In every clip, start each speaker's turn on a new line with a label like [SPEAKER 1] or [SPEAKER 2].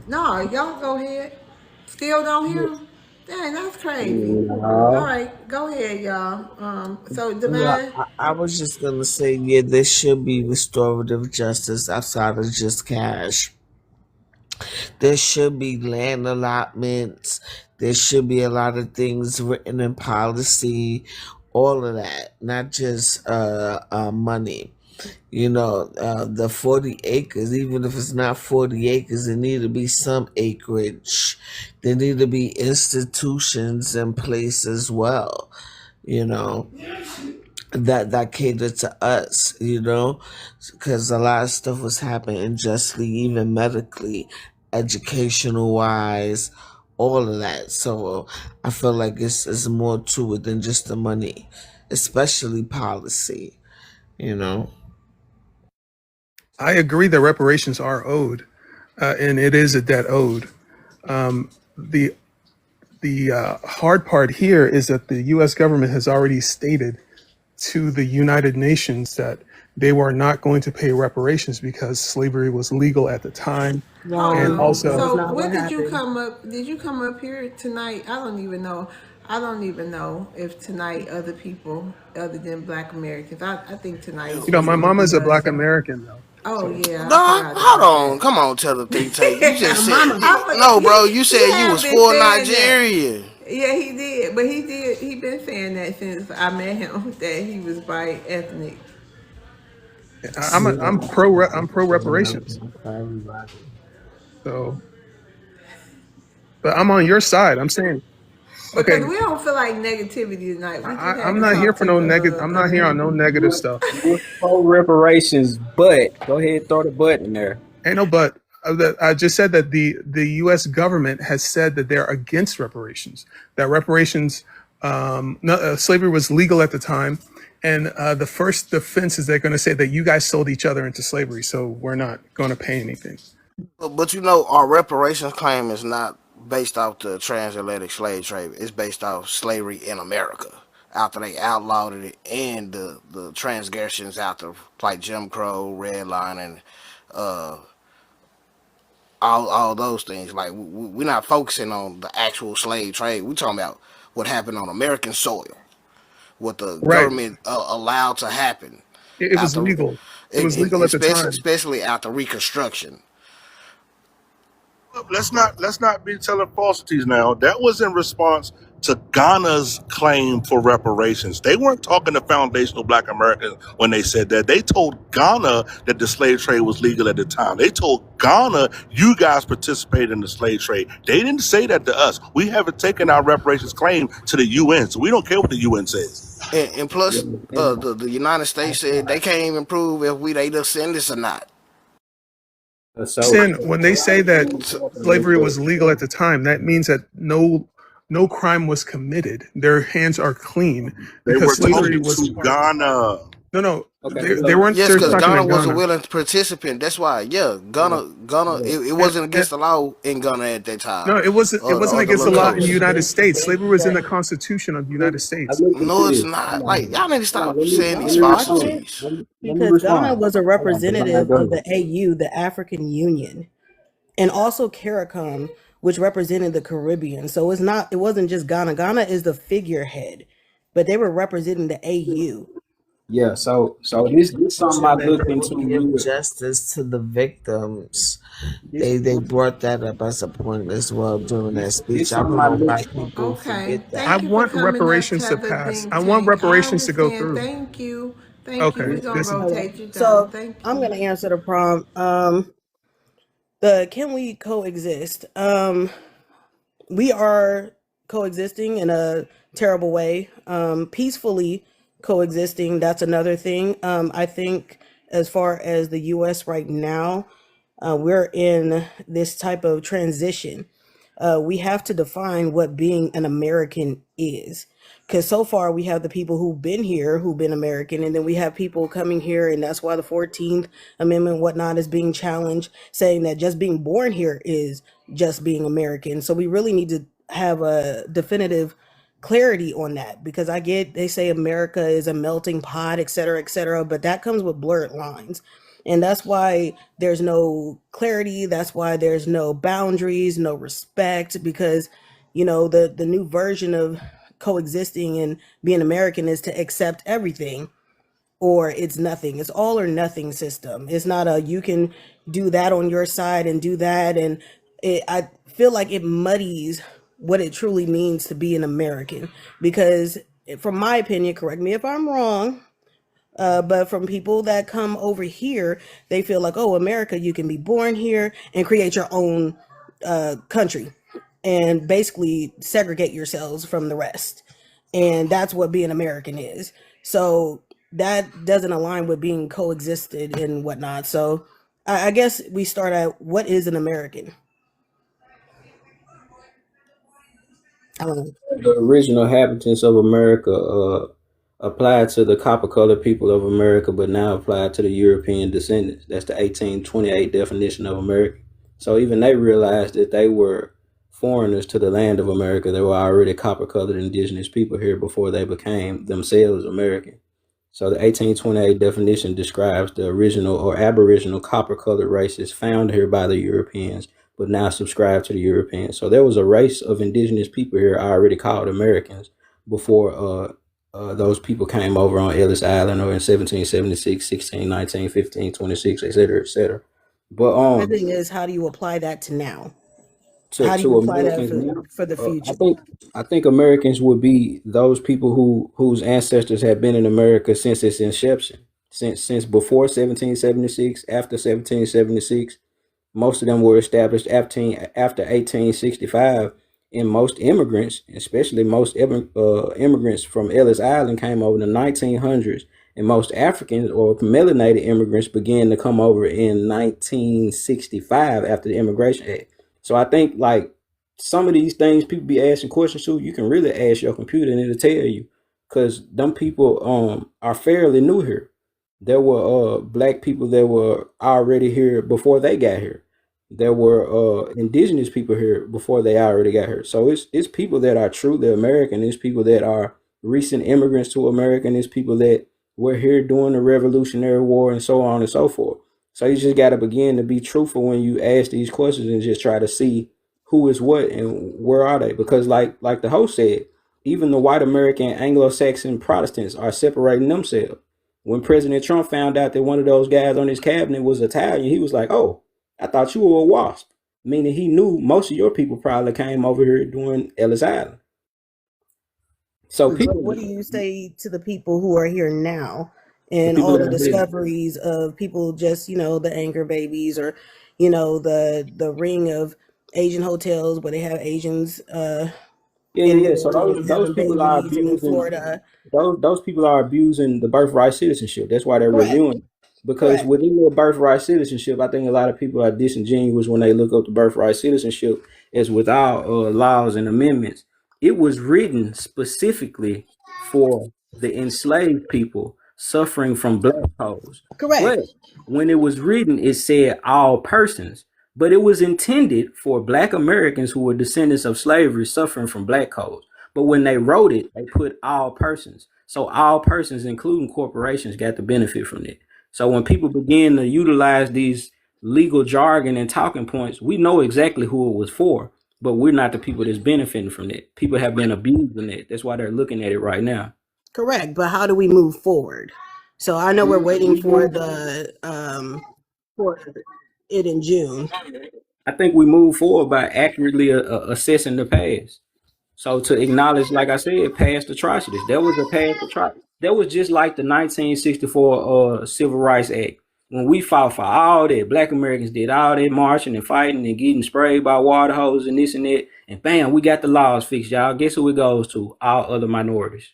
[SPEAKER 1] No, y'all go ahead. Still don't hear him? Dang, that's crazy. All
[SPEAKER 2] No.
[SPEAKER 1] right, go ahead, y'all. So
[SPEAKER 3] No,
[SPEAKER 1] Divine.
[SPEAKER 3] I was just gonna say, yeah, there should be restorative justice outside of just cash. There should be land allotments. There should be a lot of things written in policy, all of that, not just money. The 40 acres, even if it's not 40 acres, there need to be some acreage. There need to be institutions in place as well, you know, that cater to us, because a lot of stuff was happening unjustly, even medically, educational wise, all of that. So I feel like it's more to it than just the money, especially policy, you know.
[SPEAKER 4] I agree that reparations are owed, and it is a debt owed. The hard part here is that the U.S. government has already stated to the United Nations that they were not going to pay reparations because slavery was legal at the time,
[SPEAKER 1] Hold
[SPEAKER 4] and
[SPEAKER 2] Wrong.
[SPEAKER 1] on.
[SPEAKER 2] That
[SPEAKER 4] also
[SPEAKER 2] was
[SPEAKER 1] So
[SPEAKER 2] not what
[SPEAKER 1] when did you
[SPEAKER 2] happened.
[SPEAKER 1] come up? Did you come up here tonight? I don't even know. I don't even know if tonight other people other than Black Americans. I think tonight is
[SPEAKER 4] my
[SPEAKER 1] just gonna
[SPEAKER 4] mama
[SPEAKER 1] be
[SPEAKER 4] is a
[SPEAKER 1] us.
[SPEAKER 4] Black American though,
[SPEAKER 1] Oh
[SPEAKER 4] so
[SPEAKER 1] yeah, I
[SPEAKER 5] Nah,
[SPEAKER 1] forgot
[SPEAKER 5] hold
[SPEAKER 1] about
[SPEAKER 5] on.
[SPEAKER 1] that.
[SPEAKER 5] Come on, tell the think tank. You just said
[SPEAKER 2] Mama.
[SPEAKER 5] you
[SPEAKER 1] I forgot.
[SPEAKER 5] no, bro. You
[SPEAKER 1] He
[SPEAKER 5] said you
[SPEAKER 1] had
[SPEAKER 5] was
[SPEAKER 1] been
[SPEAKER 5] for
[SPEAKER 1] saying that.
[SPEAKER 5] Nigerian.
[SPEAKER 1] Yeah, he did, but he been saying that since I met him that he was white ethnic.
[SPEAKER 4] I'm pro reparations. So, but I'm on your side. I'm saying,
[SPEAKER 1] Because
[SPEAKER 4] okay,
[SPEAKER 1] we don't feel like negativity tonight. We just had
[SPEAKER 4] I'm
[SPEAKER 1] to
[SPEAKER 4] not here
[SPEAKER 1] talk
[SPEAKER 4] for
[SPEAKER 1] to
[SPEAKER 4] no
[SPEAKER 1] the
[SPEAKER 4] negative. I'm not here on no negative stuff.
[SPEAKER 2] Was pro reparations, but go ahead, throw the button there.
[SPEAKER 4] Ain't no but. I just said that the U.S. government has said that they're against reparations. That reparations, no, slavery was legal at the time, and the first defense is they're going to say that you guys sold each other into slavery, so we're not going to pay anything.
[SPEAKER 5] But our reparations claim is not based off the transatlantic slave trade. It's based off slavery in America after they outlawed it and the transgressions after like Jim Crow, redlining, uh, all those things. Like we're not focusing on the actual slave trade. We're talking about what happened on American soil, what the
[SPEAKER 4] Right?
[SPEAKER 5] government allowed to happen
[SPEAKER 4] It was
[SPEAKER 5] after,
[SPEAKER 4] legal. It was legal at the
[SPEAKER 5] especially
[SPEAKER 4] time.
[SPEAKER 5] especially after Reconstruction.
[SPEAKER 6] Let's not be telling falsities now. That was in response to Ghana's claim for reparations. They weren't talking to foundational Black Americans when they said that. They told Ghana that the slave trade was legal at the time. They told Ghana, you guys participated in the slave trade. They didn't say that to us. We haven't taken our reparations claim to the UN, so we don't care what the UN says.
[SPEAKER 5] And
[SPEAKER 2] Yeah,
[SPEAKER 5] plus,
[SPEAKER 2] and
[SPEAKER 5] the United States said they can't even prove if we they descendants or not.
[SPEAKER 2] so
[SPEAKER 4] Sin, when they say that
[SPEAKER 5] So,
[SPEAKER 4] slavery was legal at the time, that means that no crime was committed. Their hands are clean
[SPEAKER 6] They
[SPEAKER 4] because
[SPEAKER 6] were
[SPEAKER 4] slavery
[SPEAKER 6] talking
[SPEAKER 4] was
[SPEAKER 6] to
[SPEAKER 4] part.
[SPEAKER 6] Ghana.
[SPEAKER 4] No,
[SPEAKER 2] okay,
[SPEAKER 4] they
[SPEAKER 2] so
[SPEAKER 4] weren't
[SPEAKER 5] yes,
[SPEAKER 4] just
[SPEAKER 5] because
[SPEAKER 4] talking to
[SPEAKER 5] Ghana was a
[SPEAKER 4] Ghana.
[SPEAKER 5] willing participant. That's why, yeah,
[SPEAKER 2] yeah,
[SPEAKER 5] Ghana,
[SPEAKER 2] yeah.
[SPEAKER 5] it
[SPEAKER 4] And,
[SPEAKER 5] wasn't
[SPEAKER 4] and
[SPEAKER 5] against the law in Ghana at that time,
[SPEAKER 4] no, it
[SPEAKER 5] or the
[SPEAKER 4] wasn't
[SPEAKER 5] other
[SPEAKER 4] against the
[SPEAKER 5] little
[SPEAKER 4] law in the
[SPEAKER 5] coast.
[SPEAKER 4] United States.
[SPEAKER 2] Let
[SPEAKER 4] Slavery
[SPEAKER 2] me
[SPEAKER 4] was in
[SPEAKER 2] say,
[SPEAKER 4] the Constitution of the United States.
[SPEAKER 2] listen
[SPEAKER 5] No,
[SPEAKER 2] to
[SPEAKER 5] it's
[SPEAKER 2] this.
[SPEAKER 5] not.
[SPEAKER 2] Hold on.
[SPEAKER 5] Like y'all need to
[SPEAKER 2] Hold on.
[SPEAKER 5] stop saying these
[SPEAKER 2] Let me
[SPEAKER 7] I
[SPEAKER 2] respond.
[SPEAKER 7] can't
[SPEAKER 5] falsities.
[SPEAKER 2] Let me
[SPEAKER 7] because Ghana
[SPEAKER 2] respond.
[SPEAKER 7] was a
[SPEAKER 2] Hold on, Divine,
[SPEAKER 7] representative
[SPEAKER 2] go
[SPEAKER 7] of
[SPEAKER 2] ahead.
[SPEAKER 7] the AU, the African Union, and also CARICOM, which represented the Caribbean. So it wasn't just Ghana. Ghana is the figurehead, but they were representing the AU.
[SPEAKER 2] Yeah, so this something I
[SPEAKER 3] Mentioned that
[SPEAKER 2] looked
[SPEAKER 3] they
[SPEAKER 2] into.
[SPEAKER 3] would give justice to the victims.
[SPEAKER 2] This
[SPEAKER 3] They brought that up as a point as well during that speech.
[SPEAKER 2] this
[SPEAKER 3] I
[SPEAKER 2] something
[SPEAKER 3] don't
[SPEAKER 2] I
[SPEAKER 3] know
[SPEAKER 2] looked.
[SPEAKER 3] why people
[SPEAKER 1] Okay,
[SPEAKER 3] forget
[SPEAKER 4] I
[SPEAKER 1] thank
[SPEAKER 3] that.
[SPEAKER 1] you for
[SPEAKER 4] want
[SPEAKER 1] coming up,
[SPEAKER 4] reparations to
[SPEAKER 1] Tether
[SPEAKER 4] pass.
[SPEAKER 1] Think
[SPEAKER 4] I want
[SPEAKER 1] Tank. I
[SPEAKER 4] reparations to go
[SPEAKER 1] understand.
[SPEAKER 4] through.
[SPEAKER 1] Thank you. Thank you.
[SPEAKER 4] Okay,
[SPEAKER 1] We're gonna
[SPEAKER 2] This,
[SPEAKER 4] this is
[SPEAKER 7] Hello.
[SPEAKER 1] rotate you down.
[SPEAKER 7] So
[SPEAKER 1] Thank
[SPEAKER 7] I'm
[SPEAKER 1] you.
[SPEAKER 7] gonna answer the prompt. The can we coexist? We are coexisting in a terrible way. Peacefully coexisting, that's another thing. I think as far as the US right now, we're in this type of transition. We have to define what being an American is. Because so far we have the people who've been here, who've been American, and then we have people coming here, and that's why the 14th Amendment, whatnot, is being challenged, saying that just being born here is just being American. So we really need to have a definitive clarity on that, because I get they say America is a melting pot, et cetera, but that comes with blurred lines. And that's why there's no clarity. That's why there's no boundaries, no respect, because, the new version of coexisting and being American is to accept everything or it's nothing. It's all or nothing system. It's not a you can do that on your side and do that. And I feel like it muddies what it truly means to be an American. Because, from my opinion, correct me if I'm wrong, but from people that come over here, they feel like, oh, America, you can be born here and create your own country and basically segregate yourselves from the rest. And that's what being American is. So that doesn't align with being coexisted and whatnot. So I guess we start at what is an American? I don't know.
[SPEAKER 2] The original inhabitants of America applied to the copper colored people of America, but now applied to the European descendants. That's the 1828 definition of American. So even they realized that they were foreigners to the land of America. They were already copper colored indigenous people here before they became themselves American. So the 1828 definition describes the original or aboriginal copper colored races found here by the Europeans, but now subscribe to the Europeans. So there was a race of indigenous people here already called Americans before those people came over on Ellis Island or in 1776, 16, 19, 15, 26, etc., etc. But
[SPEAKER 7] My thing is, how do you apply that to now? How do you
[SPEAKER 2] to
[SPEAKER 7] apply that
[SPEAKER 2] Americans now,
[SPEAKER 7] for the
[SPEAKER 2] I
[SPEAKER 7] future?
[SPEAKER 2] think Americans would be those people whose ancestors have been in America since its inception, since before 1776, after 1776. Most of them were established after 1865, and most immigrants, especially most immigrants from Ellis Island, came over in the 1900s, and most Africans or melanated immigrants began to come over in 1965 after the Immigration Act. So I think like some of these things people be asking questions to, you can really ask your computer and it'll tell you, because them people are fairly new here. There were black people that were already here before they got here. There were indigenous people here before they already got here. So it's people that are truly American. It's people that are recent immigrants to America. And it's people that were here during the Revolutionary War and so on and so forth. So you just got to begin to be truthful when you ask these questions and just try to see who is what and where are they. Because like the host said, even the white American Anglo-Saxon Protestants are separating themselves. When President Trump found out that one of those guys on his cabinet was Italian, he was like, "Oh, I thought you were a WASP," meaning he knew most of your people probably came over here during Ellis Island. So
[SPEAKER 7] But
[SPEAKER 2] people,
[SPEAKER 7] what do you say to the people who are here now
[SPEAKER 2] the
[SPEAKER 7] and
[SPEAKER 2] people
[SPEAKER 7] all
[SPEAKER 2] that
[SPEAKER 7] the
[SPEAKER 2] are here,
[SPEAKER 7] discoveries of people just, the anchor babies or, the ring of Asian hotels where they have Asians
[SPEAKER 2] yeah,
[SPEAKER 7] in
[SPEAKER 2] yeah,
[SPEAKER 7] New
[SPEAKER 2] yeah. So
[SPEAKER 7] Orleans
[SPEAKER 2] those
[SPEAKER 7] having
[SPEAKER 2] people are
[SPEAKER 7] babies and in
[SPEAKER 2] abusing
[SPEAKER 7] Florida.
[SPEAKER 2] those people are abusing the birthright citizenship. That's why they're
[SPEAKER 7] Correct.
[SPEAKER 2] reviewing. Because
[SPEAKER 7] Correct.
[SPEAKER 2] within their birthright citizenship, I think a lot of people are disingenuous when they look up the birthright citizenship as without laws and amendments. It was written specifically for the enslaved people suffering from black codes.
[SPEAKER 7] Correct.
[SPEAKER 2] But when it was written, it said all persons. But it was intended for black Americans who were descendants of slavery suffering from black codes. But when they wrote it, they put all persons. So all persons, including corporations, got the benefit from it. So when people begin to utilize these legal jargon and talking points, we know exactly who it was for, but we're not the people that's benefiting from it. People have been abusing it. That's why they're looking at it right now.
[SPEAKER 7] Correct. But how do we move forward? So I know we're waiting for it in June.
[SPEAKER 2] I think we move forward by accurately assessing the past. So to acknowledge, like I said, past atrocities. There was a past atrocity. That was just like the 1964 Civil Rights Act. When we fought for all that, black Americans did all that marching and fighting and getting sprayed by water hoses and this and that. And bam, we got the laws fixed, y'all. Guess who it goes to? All other minorities.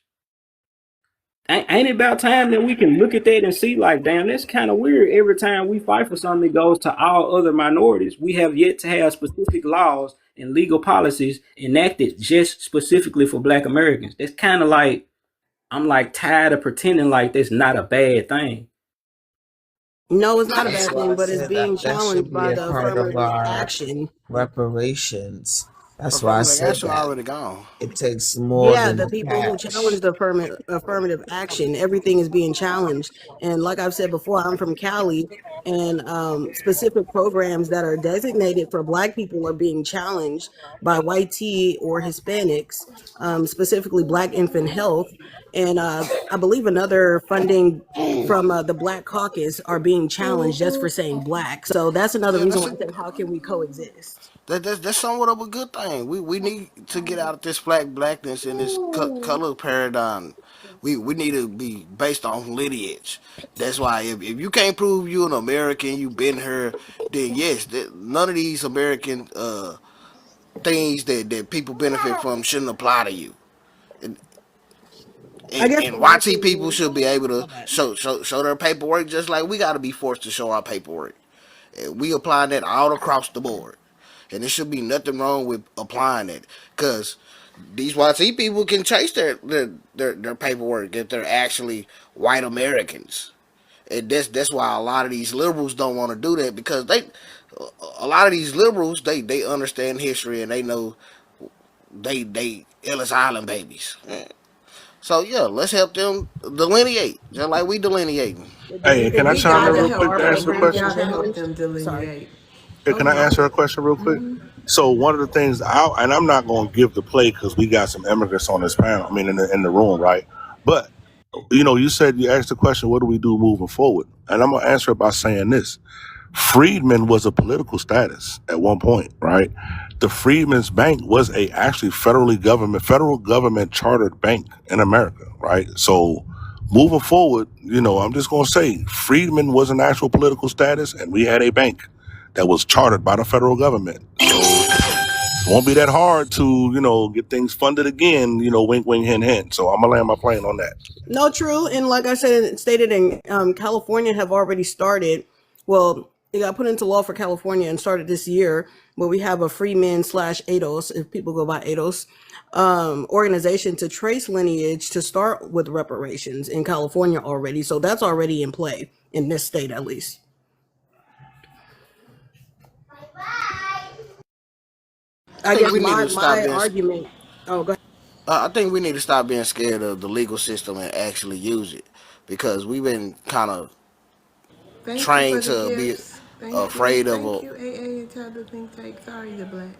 [SPEAKER 2] Ain't it about time that we can look at that and see, like, damn, that's kind of weird. Every time we fight for something, it goes to all other minorities. We have yet to have specific laws and legal policies enacted just specifically for black Americans. That's kind of like, I'm like tired of pretending like that's not a bad thing.
[SPEAKER 7] No, it's not a
[SPEAKER 3] That's
[SPEAKER 7] bad
[SPEAKER 3] why I
[SPEAKER 7] thing, but it's
[SPEAKER 3] said that
[SPEAKER 7] being
[SPEAKER 3] that should
[SPEAKER 7] challenged
[SPEAKER 3] be
[SPEAKER 7] by
[SPEAKER 3] a
[SPEAKER 7] the
[SPEAKER 3] part of
[SPEAKER 7] affirmative
[SPEAKER 3] our
[SPEAKER 7] action.
[SPEAKER 3] reparations. That's why I
[SPEAKER 5] Affirmative
[SPEAKER 3] said
[SPEAKER 5] action
[SPEAKER 3] that.
[SPEAKER 5] already gone.
[SPEAKER 3] It takes more
[SPEAKER 7] Yeah,
[SPEAKER 3] than
[SPEAKER 7] the
[SPEAKER 3] the
[SPEAKER 7] people who
[SPEAKER 3] cash.
[SPEAKER 7] challenge the affirmative action, everything is being challenged. And like I've said before, I'm from Cali, and specific programs that are designated for Black people are being challenged by white tea or Hispanics, specifically Black infant health. And I believe another funding from the Black Caucus are being challenged just for saying Black. So that's another
[SPEAKER 5] Yeah,
[SPEAKER 7] reason
[SPEAKER 5] that's
[SPEAKER 7] why
[SPEAKER 5] a
[SPEAKER 7] I said, how can we coexist?
[SPEAKER 5] that's somewhat of a good thing. We need to get out of this blackness and this color paradigm. We need to be based on lineage. That's why if you can't prove you an American, you've been here, then yes, none of these American things that people benefit from shouldn't apply to you. And,
[SPEAKER 7] I
[SPEAKER 5] and,
[SPEAKER 7] guess
[SPEAKER 5] and
[SPEAKER 7] from my
[SPEAKER 5] YT people
[SPEAKER 7] opinion,
[SPEAKER 5] should be able to
[SPEAKER 7] my bad.
[SPEAKER 5] show their paperwork just like we got to be forced to show our paperwork. And we apply that all across the board. And there should be nothing wrong with applying it. Because these YT people can chase their paperwork if they're actually white Americans. And that's why a lot of these liberals don't want to do that because a lot of these liberals they understand history and they know they Ellis Island babies. So yeah, let's help them delineate just like we delineating.
[SPEAKER 7] Do
[SPEAKER 6] Hey,
[SPEAKER 7] you
[SPEAKER 6] can
[SPEAKER 7] think
[SPEAKER 6] I
[SPEAKER 1] We
[SPEAKER 7] it's
[SPEAKER 6] chime in
[SPEAKER 1] gotta
[SPEAKER 7] time
[SPEAKER 6] real
[SPEAKER 7] for
[SPEAKER 6] quick
[SPEAKER 1] help
[SPEAKER 7] our
[SPEAKER 6] to answer
[SPEAKER 1] them.
[SPEAKER 6] a
[SPEAKER 1] We
[SPEAKER 7] program to
[SPEAKER 6] question?
[SPEAKER 1] gotta help
[SPEAKER 7] challenge?
[SPEAKER 1] them
[SPEAKER 7] Sorry.
[SPEAKER 1] delineate.
[SPEAKER 6] Hey,
[SPEAKER 1] Oh
[SPEAKER 6] can I
[SPEAKER 1] no.
[SPEAKER 6] answer a question real quick? So one of the things, and I'm not going to give the play because we got some immigrants on this panel. I mean, in the room, right? But you said you asked the question, what do we do moving forward? And I'm gonna answer it by saying this: freedmen was a political status at one point, right? The Freedmen's Bank was a actually federal government chartered bank in America, right? So moving forward, I'm just gonna say freedmen was an actual political status, and we had a bank that was chartered by the federal government. So it won't be that hard to, get things funded again, wink, wink, hint, hint. So I'm gonna land my plane on that.
[SPEAKER 7] No, true. And like I said, stated in California have already started. Well, it got put into law for California and started this year, where we have a freemen slash ADOS, if people go by ADOS, organization to trace lineage to start with reparations in California already. So that's already in play in this state, at least.
[SPEAKER 5] I
[SPEAKER 7] I
[SPEAKER 5] think
[SPEAKER 7] guess
[SPEAKER 5] we need to stop
[SPEAKER 7] my
[SPEAKER 5] being
[SPEAKER 7] argument. Oh, go ahead.
[SPEAKER 5] I think we need to stop being scared of the legal system and actually use it because we've been kind of
[SPEAKER 1] Thank you for
[SPEAKER 5] trained
[SPEAKER 1] the
[SPEAKER 5] to be
[SPEAKER 1] gifts. Thank you.
[SPEAKER 5] afraid of
[SPEAKER 1] Thank
[SPEAKER 5] a.
[SPEAKER 1] you, AA and Tell the Think Tank. Sorry, the black.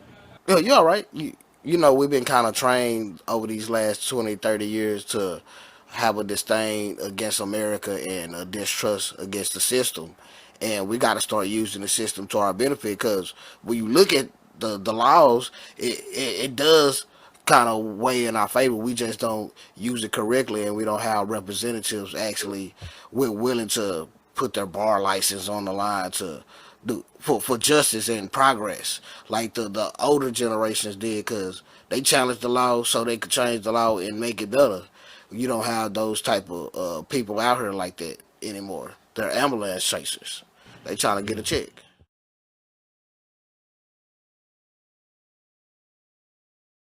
[SPEAKER 5] Yeah, you're all right. We've been kind of trained over these last 20, 30 years to have a disdain against America and a distrust against the system. And we got to start using the system to our benefit because when you look at the laws, it does kind of weigh in our favor. We just don't use it correctly and we don't have representatives actually willing to put their bar license on the line to for justice and progress like the older generations did because they challenged the law so they could change the law and make it better. You don't have those type of people out here like that anymore. They're ambulance chasers. They trying to get a check.